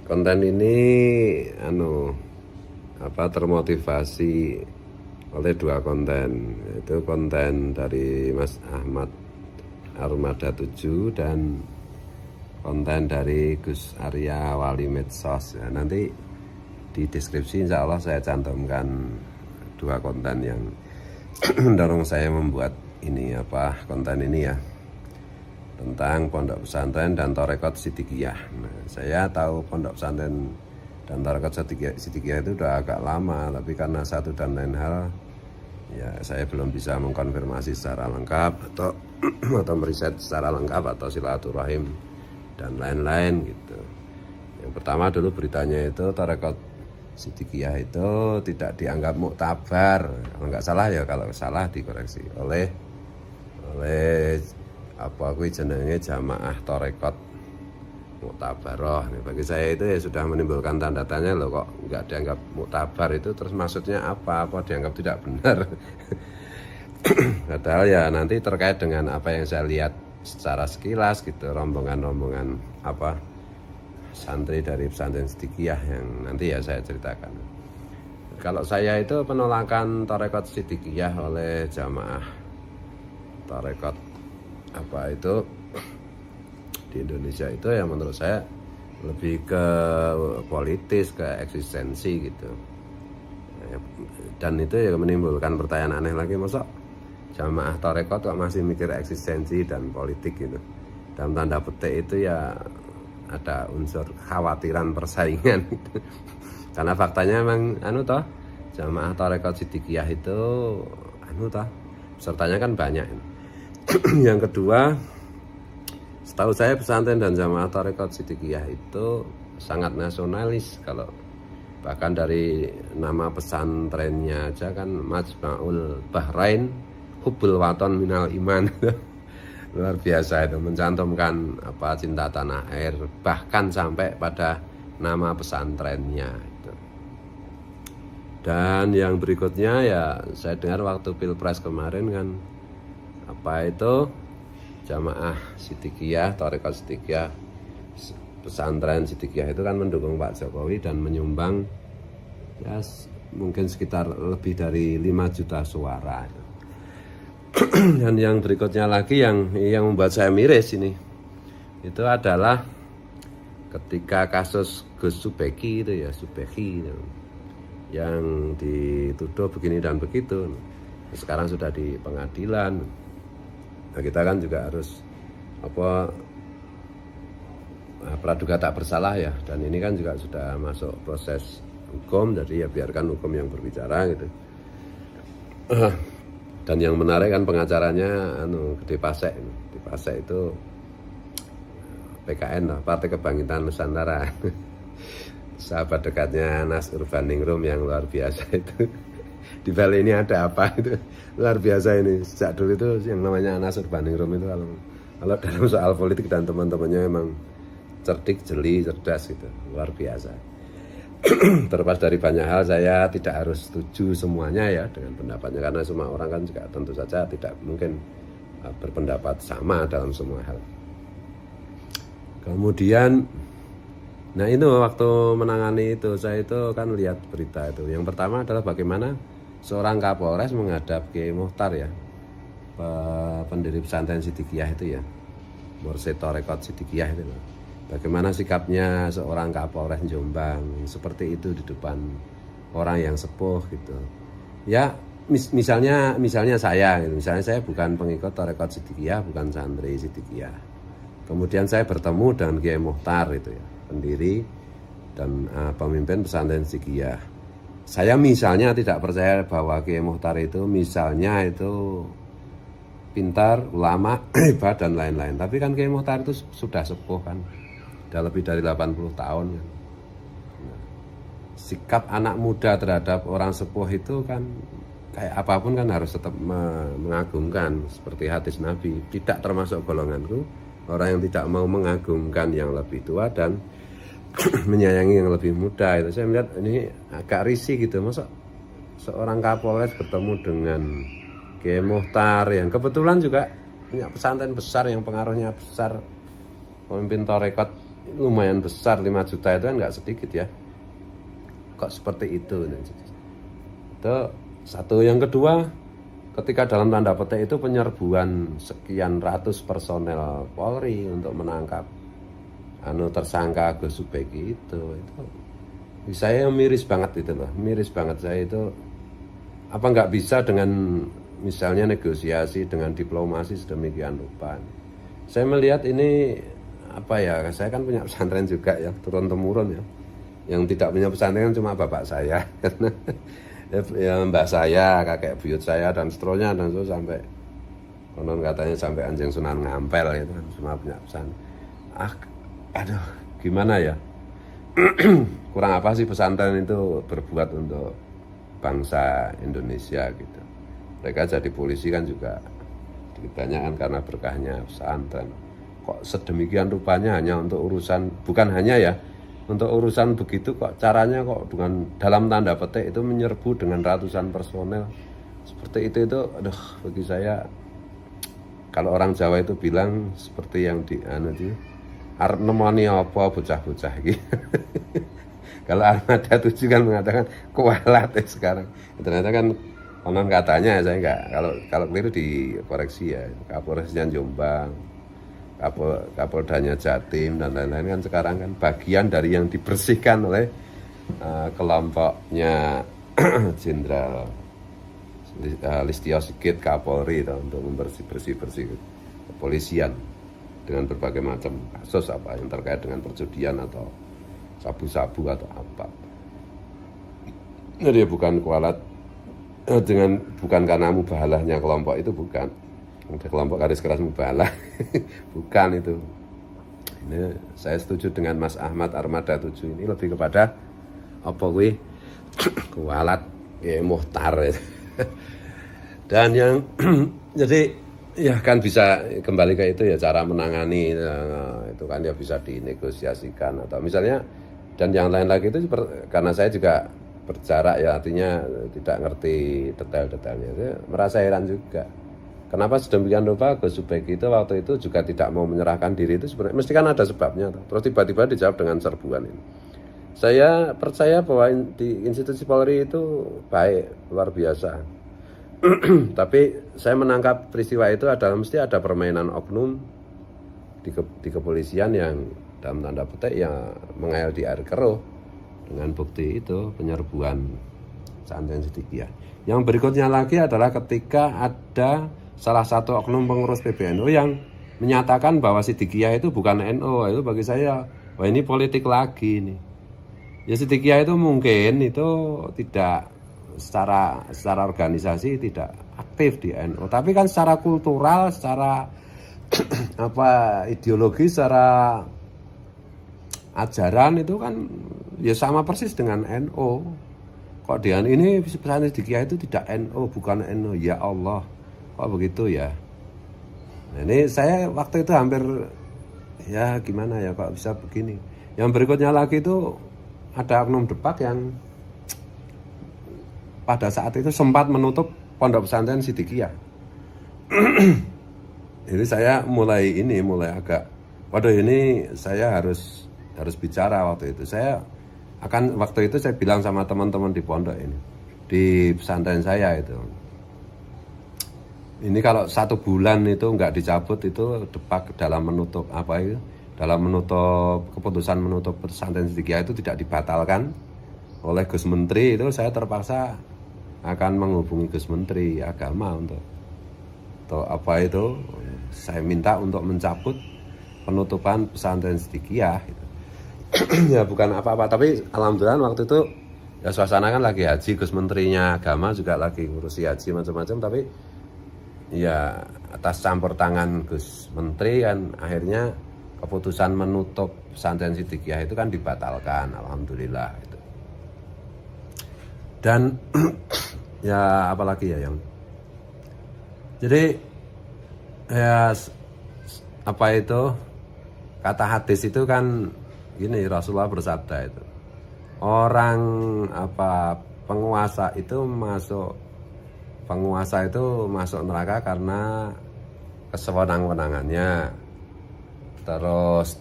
Konten ini termotivasi oleh dua konten, yaitu konten dari Mas Ahmad Armada 7 dan konten dari Gus Arya Wali Medsos. Ya, nanti di deskripsi insya Allah saya cantumkan dua konten yang mendorong saya membuat ini konten ini ya, tentang pondok pesantren dan Tarekat Sidikiyah. Nah, saya tahu pondok pesantren dan Tarekat Sidikiyah itu udah agak lama, tapi karena satu dan lain hal ya saya belum bisa mengkonfirmasi secara lengkap atau meriset secara lengkap atau silaturahim dan lain-lain gitu. Yang pertama dulu beritanya itu Tarekat Sidikiyah itu tidak dianggap muktabar, kalau nggak salah ya, kalau salah dikoreksi oleh jenenge jamaah Tarekat Muktabaroh. Bagi saya itu ya sudah menimbulkan tanda tanya loh, kok nggak dianggap muktabar itu, terus maksudnya apa dianggap tidak benar. Padahal ya nanti terkait dengan apa yang saya lihat secara sekilas gitu, rombongan-rombongan santri dari pesantren Sidikiyah yang nanti ya saya ceritakan. Kalau saya itu penolakan Tarekat Sidikiyah oleh jamaah Tarekat di Indonesia itu yang menurut saya lebih ke politis, ke eksistensi gitu. Dan itu ya menimbulkan pertanyaan aneh lagi, masa jamaah tarekat kok masih mikir eksistensi dan politik gitu. Dalam tanda petik itu ya ada unsur kekhawatiran persaingan gitu. Karena faktanya memang jamaah Tarekat Sidikiyah itu pesertanya kan banyak. Yang kedua, setahu saya pesantren dan jamaah Tarekat Sidikiyah itu sangat nasionalis. Kalau bahkan dari nama pesantrennya aja kan Majma'ul Bahrain Hubbul Waton Minal Iman. Luar biasa itu, mencantumkan cinta tanah air, bahkan sampai pada nama pesantrennya itu. Dan yang berikutnya ya saya dengar waktu Pilpres kemarin kan jamaah Sidikiyah, Tarekat Sidikiyah, pesantren Sidikiyah itu kan mendukung Pak Jokowi dan menyumbang ya mungkin sekitar lebih dari 5 juta suara. Dan yang berikutnya lagi yang membuat saya miris ini, itu adalah ketika kasus Gus Subeki itu ya, yang dituduh begini dan begitu, sekarang sudah di pengadilan. Nah, kita kan juga harus praduga tak bersalah ya, dan ini kan juga sudah masuk proses hukum, jadi ya biarkan hukum yang berbicara gitu. Dan yang menarik kan pengacaranya Gede Pasek. Gede Pasek itu PKN lah, Partai Kebangkitan Nusantara. Sahabat dekatnya Nas Urbaningrum yang luar biasa itu. Di balik ini ada apa itu, luar biasa ini. Sejak dulu itu yang namanya Nas Urbaningrum itu kalau dalam soal politik dan teman-temannya memang cerdik, jeli, cerdas gitu, luar biasa. Terlepas dari banyak hal, saya tidak harus setuju semuanya ya dengan pendapatnya, karena semua orang kan juga tentu saja tidak mungkin berpendapat sama dalam semua hal. Kemudian itu waktu menangani itu, saya itu kan lihat berita itu. Yang pertama adalah bagaimana seorang Kapolres menghadap Kiai Muhtar ya, pendiri pesantren Sidikiyah itu ya, Mursyid Tarekat Sidikiyah itu. Bagaimana sikapnya seorang Kapolres Jombang seperti itu di depan orang yang sepuh gitu. Ya misalnya saya bukan pengikut Tarekat Sidikiyah, bukan santri Sidikiyah. Kemudian saya bertemu dengan Kiai Muhtar itu ya, pendiri dan pemimpin pesantren Sidikiyah. Saya misalnya tidak percaya bahwa Kiai Muhtar itu misalnya itu pintar, ulama, hebat dan lain-lain. Tapi kan Kiai Muhtar itu sudah sepuh kan. Sudah lebih dari 80 tahun kan. Sikap anak muda terhadap orang sepuh itu kan kayak apapun kan harus tetap mengagumkan, seperti hadis Nabi. Tidak termasuk golonganku orang yang tidak mau mengagumkan yang lebih tua dan menyayangi yang lebih muda. Itu saya melihat ini agak risih gitu. Masa seorang Kapolres bertemu dengan Kiai Muhtar yang kebetulan juga punya pesantren besar yang pengaruhnya besar, pemimpin tarekat lumayan besar, 5 juta itu kan nggak sedikit ya. Kok seperti itu? Itu satu. Yang kedua, ketika dalam tanda petik itu penyerbuan sekian ratus personel Polri untuk menangkap tersangka Agus Subeki itu saya miris banget itu loh, miris banget saya itu. Apa nggak bisa dengan misalnya negosiasi dengan diplomasi sedemikian rupa? Saya melihat ini apa ya, saya kan punya pesantren juga ya, turun temurun ya. Yang tidak punya pesantren cuma bapak saya, ya mbak saya, kakek buyut saya dan seterusnya, dan so sampai konon katanya sampai anjing Sunan Ngampel itu kan semua punya pesantren. Aduh, gimana ya? Kurang apa sih pesantren itu berbuat untuk bangsa Indonesia gitu. Mereka jadi polisi kan juga kebanyakan karena berkahnya pesantren. Kok sedemikian rupanya hanya untuk urusan, bukan hanya ya, untuk urusan begitu kok caranya kok dengan dalam tanda petik itu menyerbu dengan ratusan personel seperti itu aduh, bagi saya, kalau orang Jawa itu bilang seperti yang di arep nemoni apa bocah-bocah gitu. Kalau Armada 7 kan mengatakan kualat ya sekarang. Ternyata kan konon katanya, saya enggak, kalau keliru dikoreksi ya. Kapolresnya Jombang, Kapoldanya Jatim dan lain-lain kan sekarang kan bagian dari yang dibersihkan oleh kelompoknya Jenderal Listio Sigit Kapolri untuk bersih kepolisian dengan berbagai macam kasus apa yang terkait dengan perjudian atau sabu-sabu atau apa. Jadi bukan kualat bukan karena mubalahnya kelompok itu, bukan. Ada kelompok garis keras mubalah. Bukan itu. Ini saya setuju dengan Mas Ahmad Armada 7 ini lebih kepada apa kuwi kualat ya muhtar. Dan yang jadi ya kan bisa kembali ke itu ya, cara menangani itu kan ya bisa dinegosiasikan atau misalnya, dan yang lain lagi itu karena saya juga berjarak ya, artinya tidak ngerti detail-detailnya. Saya merasa heran juga kenapa sedemikian rupa Agus Subeki itu waktu itu juga tidak mau menyerahkan diri. Itu sebenarnya mesti kan ada sebabnya, terus tiba-tiba dijawab dengan serbuan ini. Saya percaya bahwa di institusi Polri itu baik, luar biasa. Tapi saya menangkap peristiwa itu adalah mesti ada permainan oknum di kepolisian yang dalam tanda petik ya mengail di air keruh dengan bukti itu penyerbuan pesantren Sidikiyah. Yang berikutnya lagi adalah ketika ada salah satu oknum pengurus PBNU yang menyatakan bahwa Sidikiyah itu bukan NU. Itu bagi saya, wah ini politik lagi nih. Ya Sidikiyah itu mungkin itu tidak secara organisasi tidak aktif di NU, tapi kan secara kultural, secara ideologi, secara ajaran itu kan ya sama persis dengan NU. Kok dia ini pesantren Sidikiyah itu tidak NU, bukan NU, ya Allah, kok begitu ya? Nah, ini saya waktu itu hampir ya gimana ya kok bisa begini. Yang berikutnya lagi itu ada oknum Depak yang pada saat itu sempat menutup pondok pesantren Sidikiyah. Jadi saya mulai agak, waduh ini saya harus bicara waktu itu. Waktu itu saya bilang sama teman-teman di pondok ini, di pesantren saya itu. Ini kalau 1 bulan itu nggak dicabut itu Depak dalam menutup keputusan menutup pesantren Sidikiyah itu tidak dibatalkan oleh Gus Menteri, itu saya terpaksa akan menghubungi Gus Menteri Agama untuk saya minta untuk mencabut penutupan pesantren Sidikiyah gitu. Ya bukan apa-apa, tapi alhamdulillah waktu itu ya suasana kan lagi haji, Gus Menterinya Agama juga lagi ngurusi haji macam-macam, tapi ya atas campur tangan Gus Menteri kan akhirnya keputusan menutup pesantren Sidikiyah itu kan dibatalkan, alhamdulillah gitu. Dan ya apalagi ya yang jadi ya kata hadis itu kan gini, Rasulullah bersabda itu orang penguasa itu masuk neraka karena kesewenang-wenangannya. Terus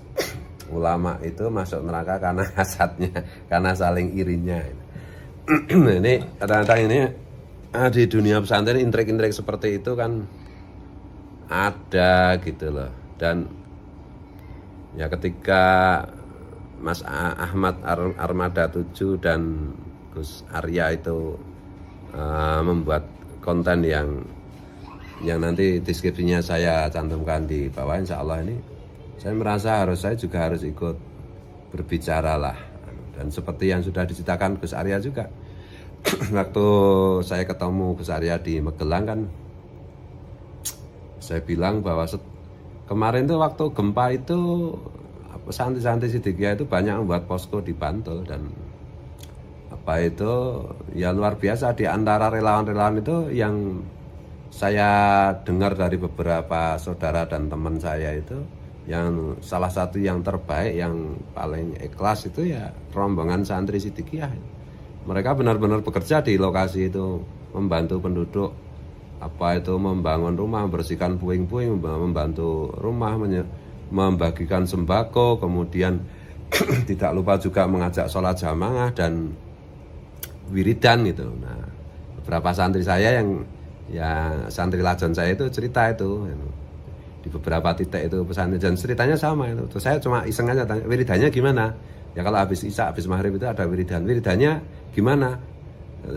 ulama itu masuk neraka karena hasadnya, karena saling irinya. Ini kadang-kadang ini di dunia pesantren intrik-intrik seperti itu kan ada gitu loh. Dan ya ketika Mas Ahmad Armada 7 dan Gus Arya itu membuat konten yang nanti deskripsinya saya cantumkan di bawah, insya Allah ini saya merasa saya juga harus ikut berbicara lah. Dan seperti yang sudah diceritakan Gus Arya juga, waktu saya ketemu Gus Arya di Magelang kan, saya bilang bahwa kemarin tuh waktu gempa itu santri-santri Sidikiyah itu banyak membuat posko di Bantul, dan apa itu ya luar biasa. Di antara relawan-relawan itu yang saya dengar dari beberapa saudara dan teman saya itu, yang salah satu yang terbaik, yang paling ikhlas itu ya rombongan santri Sidikiyah. Mereka benar-benar bekerja di lokasi itu, membantu penduduk, apa itu membangun rumah, membersihkan puing-puing, membantu rumah, membagikan sembako, kemudian tidak lupa juga mengajak sholat jamaah dan wiridan gitu. Nah, beberapa santri saya yang santri lajon saya itu cerita itu di beberapa titik itu pesantren, dan ceritanya sama itu. Terus saya cuma iseng aja tanya, wiridannya gimana? Ya kalau habis isya, habis maghrib itu ada wiridannya gimana?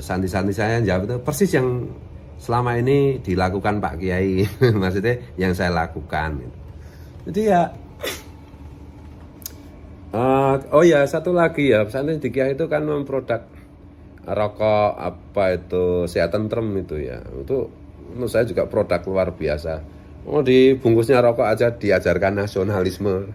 Santri-santri saya jawab itu persis yang selama ini dilakukan Pak Kiai, maksudnya yang saya lakukan. Jadi ya, oh ya satu lagi ya, pesantren Sidikiyah itu kan memproduk rokok apa itu Sehat Tentrem itu ya, itu menurut saya juga produk luar biasa. Oh, di bungkusnya rokok aja diajarkan nasionalisme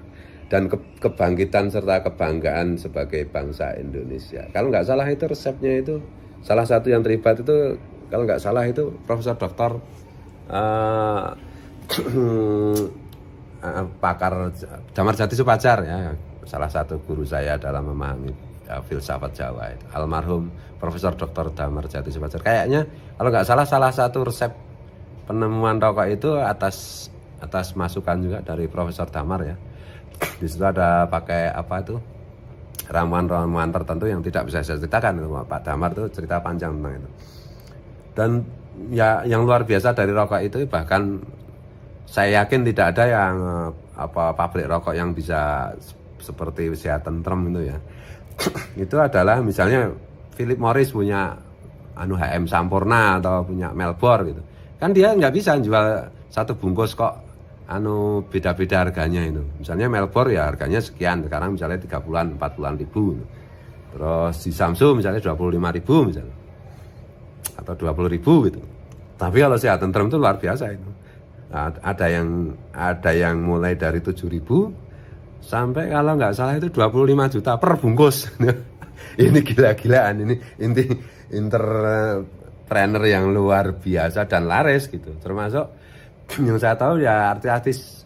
dan kebangkitan serta kebanggaan sebagai bangsa Indonesia. Kalau nggak salah itu resepnya itu, salah satu yang terlibat itu kalau nggak salah itu Profesor Dr. Pakar Damar Jati Supajar ya, salah satu guru saya dalam memahami filsafat Jawa itu, almarhum Profesor Dr. Damar Jati Supajar. Kayaknya kalau nggak salah satu resep penemuan rokok itu atas masukan juga dari Profesor Damar ya. Di situ ada pakai apa itu ramuan-ramuan tertentu yang tidak bisa saya ceritakan. Pak Damar itu cerita panjang tentang itu. Dan ya yang luar biasa dari rokok itu, bahkan saya yakin tidak ada yang pabrik rokok yang bisa seperti Sehat Tentrem itu ya. Itu adalah misalnya Philip Morris punya HM Sampurna atau punya Melbourne gitu. Kan dia nggak bisa jual satu bungkus kok beda-beda harganya itu. Misalnya Melbourne ya harganya sekian, sekarang misalnya 30-an, 40-an ribu. Terus di Samsu misalnya 25 ribu misalnya, atau 20 ribu gitu. Tapi kalau Sehat Tentrem itu luar biasa itu. Nah, ada yang mulai dari 7 ribu sampai kalau nggak salah itu 25 juta per bungkus. Ini gila-gilaan, ini entrepreneur yang luar biasa dan laris gitu. Termasuk yang saya tahu ya artis-artis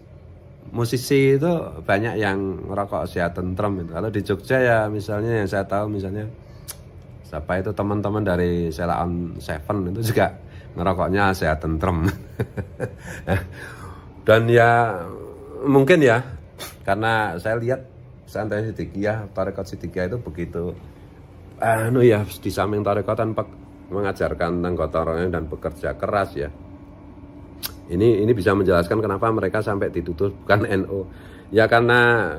musisi itu banyak yang ngerokok Sehat Tentrem itu. Kalau di Jogja ya misalnya yang saya tahu misalnya siapa itu teman-teman dari Sheila on Seven itu juga ngerokoknya Sehat Tentrem. Dan ya mungkin ya karena saya lihat pesantren Sidikiyah, tarekat Sidikiyah itu begitu ya di samping tarekat tanpa mengajarkan tentang gotong royong dan bekerja keras ya. Ini bisa menjelaskan kenapa mereka sampai dituduh bukan NU. Ya karena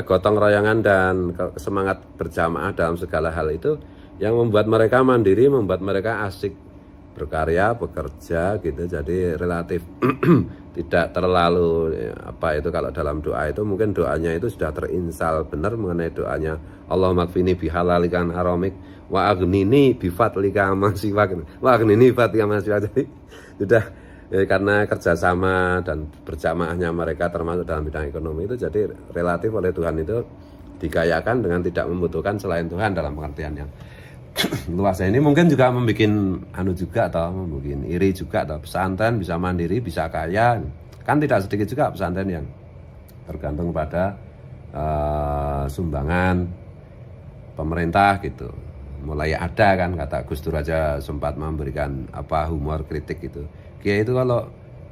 gotong royongan dan semangat berjamaah dalam segala hal itu yang membuat mereka mandiri, membuat mereka asik berkarya, bekerja gitu. Jadi relatif tidak terlalu apa itu kalau dalam doa itu mungkin doanya itu sudah terinstal benar mengenai doanya Allahumma kfini bihalalikan aramik wa aghnini bifadlika masiwak wa aghnini bifadlika masiwak. Jadi sudah karena kerjasama dan berjamaahnya mereka termasuk dalam bidang ekonomi itu jadi relatif oleh Tuhan itu dikayakan dengan tidak membutuhkan selain Tuhan dalam pengertian yang luas. Ini mungkin juga membuat juga atau membuat iri juga atau pesantren bisa mandiri, bisa kaya. Kan tidak sedikit juga pesantren yang tergantung pada sumbangan pemerintah gitu. Mulai ada kan kata Gus Dur aja sempat memberikan humor kritik gitu. Kiai itu kalau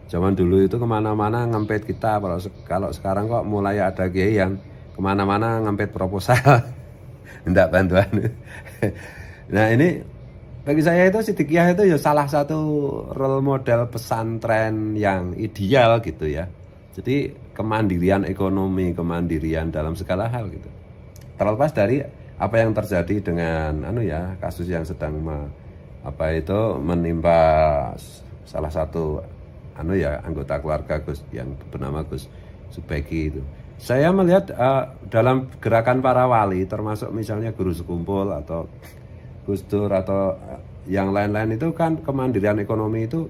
zaman dulu itu kemana-mana ngempet kita, kalau sekarang kok mulai ada kiai yang kemana-mana ngempet proposal, minta bantuan. Nah ini bagi saya itu Siddiqiyah itu ya salah satu role model pesantren yang ideal gitu ya. Jadi kemandirian ekonomi, kemandirian dalam segala hal gitu. Terlepas dari apa yang terjadi dengan kasus yang sedang menimpa salah satu anggota keluarga Gus yang bernama Gus Subeki itu. Saya melihat dalam gerakan para wali, termasuk misalnya Guru Sekumpul atau Gus Dur atau yang lain-lain itu kan kemandirian ekonomi itu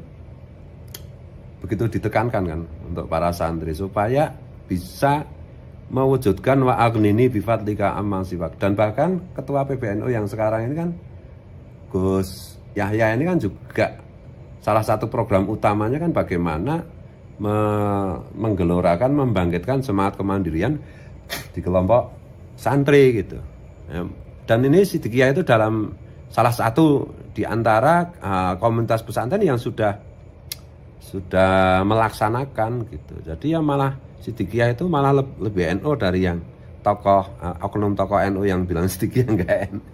begitu ditekankan kan untuk para santri supaya bisa mewujudkan wa aghnini bifadlika amman siwak. Dan bahkan ketua PBNU yang sekarang ini kan Gus Yahya ini kan juga salah satu program utamanya kan bagaimana menggelorakan, membangkitkan semangat kemandirian di kelompok santri gitu. Dan ini Siddiqiyah itu dalam salah satu di antara komunitas pesantren yang sudah melaksanakan gitu. Jadi ya malah Siddiqiyah itu malah lebih NU dari yang oknum tokoh NU yang bilang Siddiqiyah enggak NU.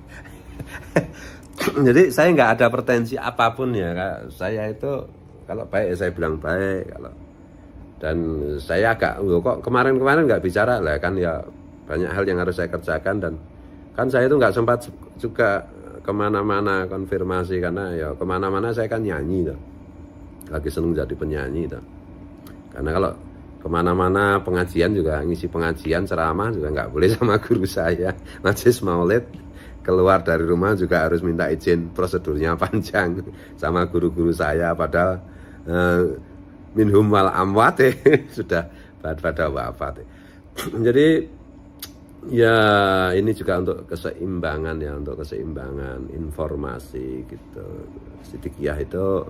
Jadi saya nggak ada pretensi apapun ya. Saya itu kalau baik saya bilang baik, dan saya agak kok kemarin nggak bicara lah kan ya, banyak hal yang harus saya kerjakan, dan kan saya itu nggak sempat juga kemana-mana konfirmasi karena ya kemana-mana saya kan nyanyi tuh. Lagi seneng jadi penyanyi tuh. Karena kalau kemana-mana pengajian juga ngisi pengajian ceramah juga nggak boleh sama guru saya. Majlis Maulid keluar dari rumah juga harus minta izin, prosedurnya panjang sama guru-guru saya, padahal minhum wal amwat sudah pada wafat. Jadi ya ini juga untuk keseimbangan ya, untuk keseimbangan informasi gitu. Siddiqiyah itu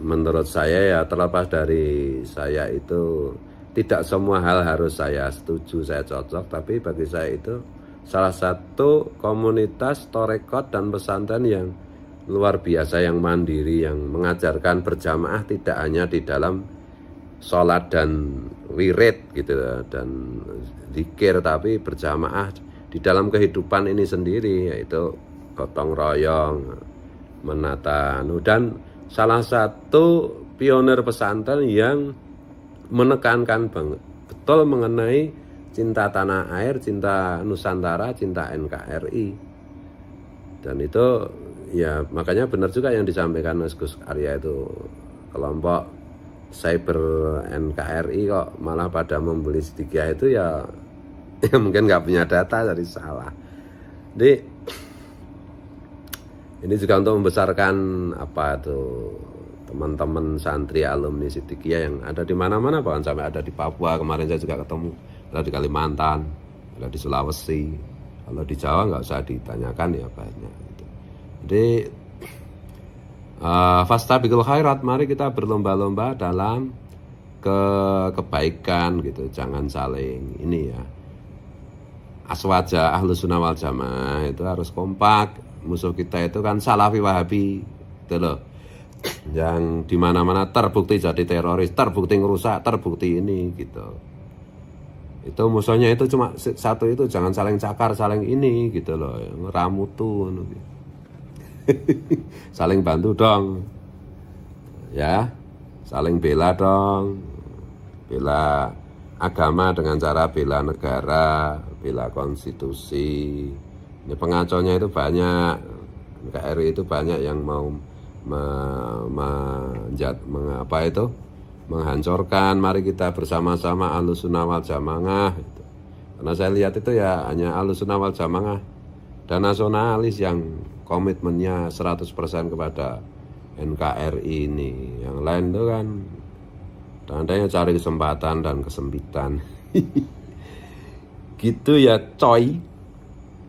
menurut saya ya, terlepas dari saya itu tidak semua hal harus saya setuju, saya cocok, tapi bagi saya itu salah satu komunitas torekot dan pesantren yang luar biasa, yang mandiri, yang mengajarkan berjamaah tidak hanya di dalam sholat dan wirid gitu dan zikir, tapi berjamaah di dalam kehidupan ini sendiri, yaitu gotong royong, menata dan salah satu pionir pesantren yang menekankan banget betul mengenai cinta tanah air, cinta Nusantara, cinta NKRI. Dan itu ya makanya benar juga yang disampaikan Mas Gus Arya, itu kelompok cyber NKRI kok malah pada membeli Siddiqiyah itu ya mungkin nggak punya data, jadi salah. Jadi ini juga untuk membesarkan teman-teman santri alumni Siddiqiyah yang ada di mana-mana, bahkan sampai ada di Papua. Kemarin saya juga ketemu, ada di Kalimantan, ada di Sulawesi. Kalau di Jawa nggak usah ditanyakan ya banyak. Jadi fastabiqul khairat, mari kita berlomba-lomba dalam kebaikan gitu. Jangan saling ini ya. Aswaja Ahlus Sunnah wal Jamaah itu harus kompak. Musuh kita itu kan Salafi Wahabi gitu loh, yang dimana-mana terbukti jadi teroris, terbukti ngerusak, terbukti ini gitu. Itu musuhnya itu cuma satu, itu jangan saling cakar, saling ini gitu loh, ngeramutu gitu. Saling bantu dong ya, saling bela dong, bela agama dengan cara bela negara, bela konstitusi. Ini pengaconya itu banyak, NKRI itu banyak yang mau menghancurkan. Mari kita bersama-sama Ahlus Sunnah wal Jamaah gitu. Karena saya lihat itu ya hanya Ahlus Sunnah wal Jamaah dan nasionalis yang komitmennya 100% kepada NKRI ini. Yang lain itu kan tandanya cari kesempatan dan kesempitan. Gitu ya coy.